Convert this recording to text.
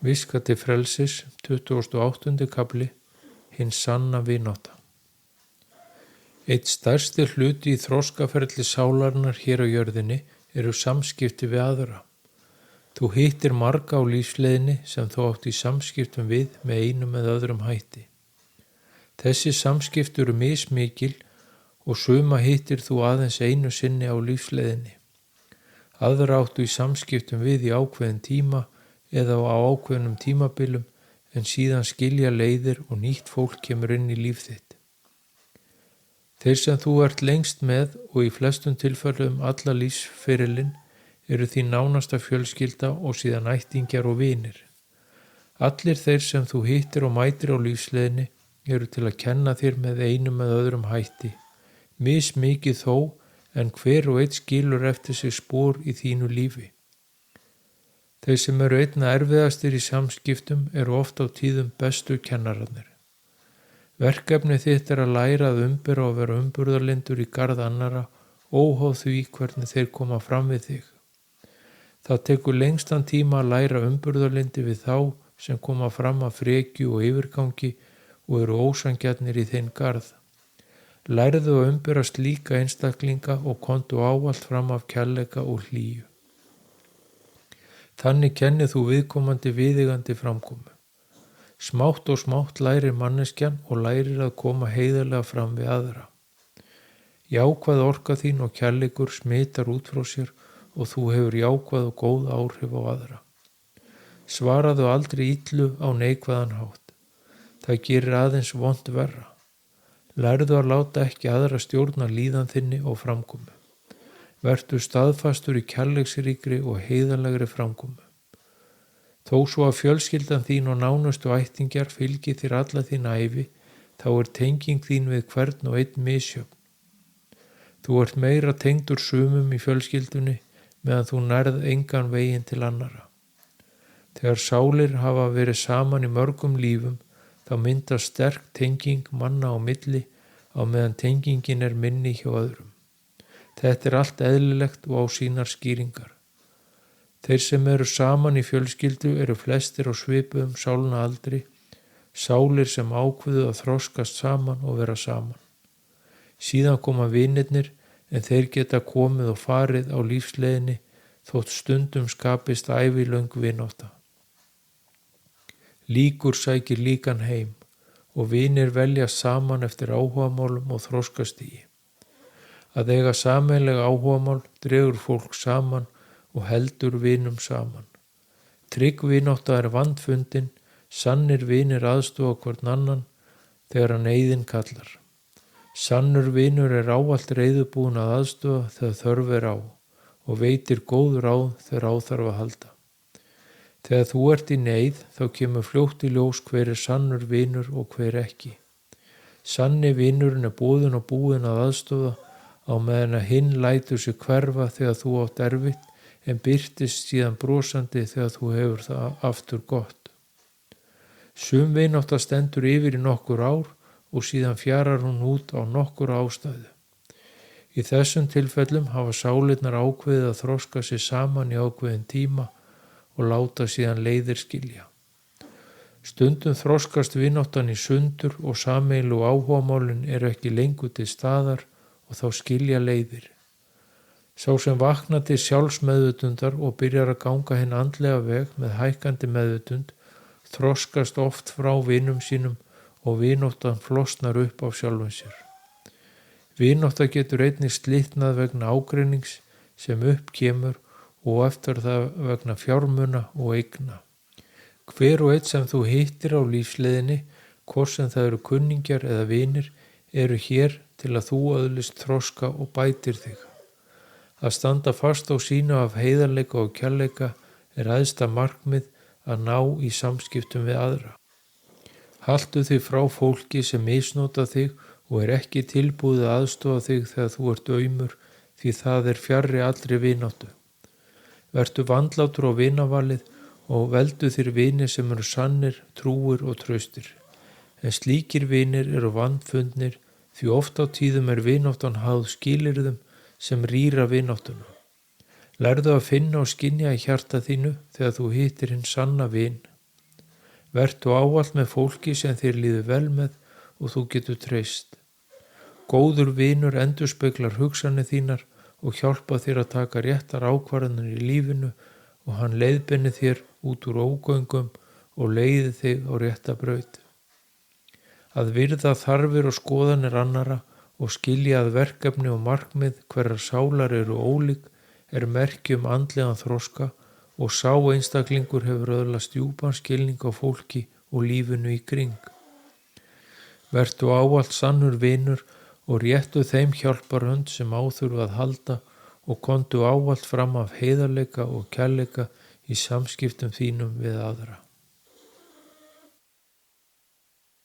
Viska til frelsis, 28. kafli, hin sanna vinátta. Eitt stærsti hluti í þroskaferli sálarinnar hér á jörðinni eru samskipti við aðra. Þú hittir marga á lífsleiðinni sem þú átt í samskiptum við með einum eða öðrum hætti. Þessi samskipti eru mismikil og suma hittir þú aðeins einu sinni á lífsleiðinni. Aðra áttu í samskiptum við í ákveðin tíma eða á ákveðnum tímabilum en síðan skilja leiðir og nýtt fólk kemur inn í líf þitt. Þeir sem þú ert lengst með og í flestum tilfellum alla lífsferilinn eru því nánasta fjölskylda og síðan ættingjar og vinir. Allir þeir sem þú hittir og mætir á lífsleiðinni eru til að kenna þér með einum eða öðrum hætti. Mismikið þó, en hver og einn skilur eftir sig spor í þínu lífi. Þeir sem eru einna erfiðastir í samskiptum eru oft á tíðum bestu kennararnir. Verkefni þitt er að læra að umbera og vera umburðarlyndur í garð annara, óháð því hvernig þeir koma fram við þig. Það tekur lengstan tíma að læra umburðarlyndi við þá sem koma fram af frekju og yfirgangi og eru ósangjarnir í þinn garð. Lærðu að umbera slíka einstaklinga og komdu ávallt fram af kærleika og hlýju. Þannig kennir þú viðkomandi viðeigandi framkomu. Smátt og smátt lærir manneskjan og lærir að koma heiðarlega fram við aðra. Jákvæð orka þín og kærleikur smitar út frá sér og þú hefur jákvæð og góð áhrif á aðra. Svaraðu aldrei illu á neikvæðan hátt. Það gerir aðeins vont verra. Lærðu að láta ekki aðra stjórna líðan þinni og framkomu. Vertu staðfastur í kærleiksríkri og heiðarlegri framkomu. Þó svo að fjölskyldan þín og nánustu ættingjar fylgi þér alla þín ævi, þá er tenging þín við hvern og einn misjöfn. Þú ert meira tengdur sumum í fjölskyldunni meðan þú nærð engan veginn til annara. Þegar sálir hafa verið saman í mörgum lífum, þá myndast sterk tenging manna á milli á meðan tengingin er minni hjá öðrum. Þetta er allt eðlilegt og á sínar skýringar. Þeir sem eru saman í fjölskyldu eru flestir á svipuðum sálna aldri, sálir sem ákveðu að þroskast saman og vera saman. Síðan koma vinirnir en þeir geta komið og farið á lífsleiðinni þótt stundum skapist ævilöng vinátta. Líkur sækir líkan heim og vinir velja saman eftir áhugamálum og þroskastigi. Að eiga sameiginlega áhugamál dregur fólk saman og heldur vinum saman. Trygg vinátta er vandfundin, sannir vinir aðstoða hvorn annan þegar neyðin kallar. Sannur vinur er ávallt reiðubúinn að aðstoða þegar þörf er á og veitir góð ráð þegar á þarf að halda. Þegar þú ert í neyð þá kemur fljótt í ljós hver er sannur vinur og hver ekki. Sanni vinurinn er boðinn og búinn að aðstoða á meðan að hinn lætur sig hverfa þegar þú átt erfitt en birtist síðan brosandi þegar þú hefur það aftur gott. Sum vinátta stendur yfir í nokkur ár og síðan fjarar hún út á nokkur ástæðu. Í þessum tilfellum hafa sálirnar ákveðið að þroska sig saman í ákveðin tíma og láta síðan leiðir skilja. Stundum þroskast vináttan í sundur og sameiginlegu áhugamálin eru ekki lengur til staðar og þá skilja leiðir. Sá sem vaknar til sjálfsmeðvitundar og byrjar að ganga hinn andlega veg með hækkandi meðvitund þroskast oft frá vinum sínum og vináttan flosnar upp á sjálfum sér. Vinátta getur einnig slitnað vegna ágreinings sem upp kemur og eftir það vegna fjármuna og eigna. Hver og einn sem þú hittir á lífsleiðinni, hvort sem það eru kunningjar eða vinir, eru hér til að þú öðlist þroska og bætir þig. Að standa fast á sínu af heiðarleika og kærleika er æðsta markmið að ná í samskiptum við aðra. Haltu þig frá fólki sem misnota þig og er ekki tilbúið að aðstoða þig þegar þú ert aumur því það er fjarri allri vináttu. Vertu vandlátur á vinavalið og veldu þér vini sem eru sannir, trúir og traustir. En slíkir vinir eru vandfundnir því oft á tíðum er vináttan háð skilyrðum sem rýra vináttuna. Lærðu að finna og skynja í hjarta þínu þegar þú hittir hinn sanna vin. Vertu ávallt með fólki sem þér líður vel með og þú getur treyst. Góður vinur endurspeglar hugsanir þínar og hjálpa þér að taka réttar ákvarðanir í lífinu og hann leiðbeinir þér út úr ógöngum og leiði þig á rétta braut. Að virða þarfir og skoðanir annara og skilja að verkefni og markmið hverjar sálar eru ólík merki andlegan þroska og sá einstaklingur hefur öðlast djúpan skilning á fólki og lífinu í kring. Vertu ávallt sannur vinur og réttu þeim hjálparhönd sem á þurfa að halda og komdu ávallt fram af heiðarleika og kærleika í samskiptum þínum við aðra.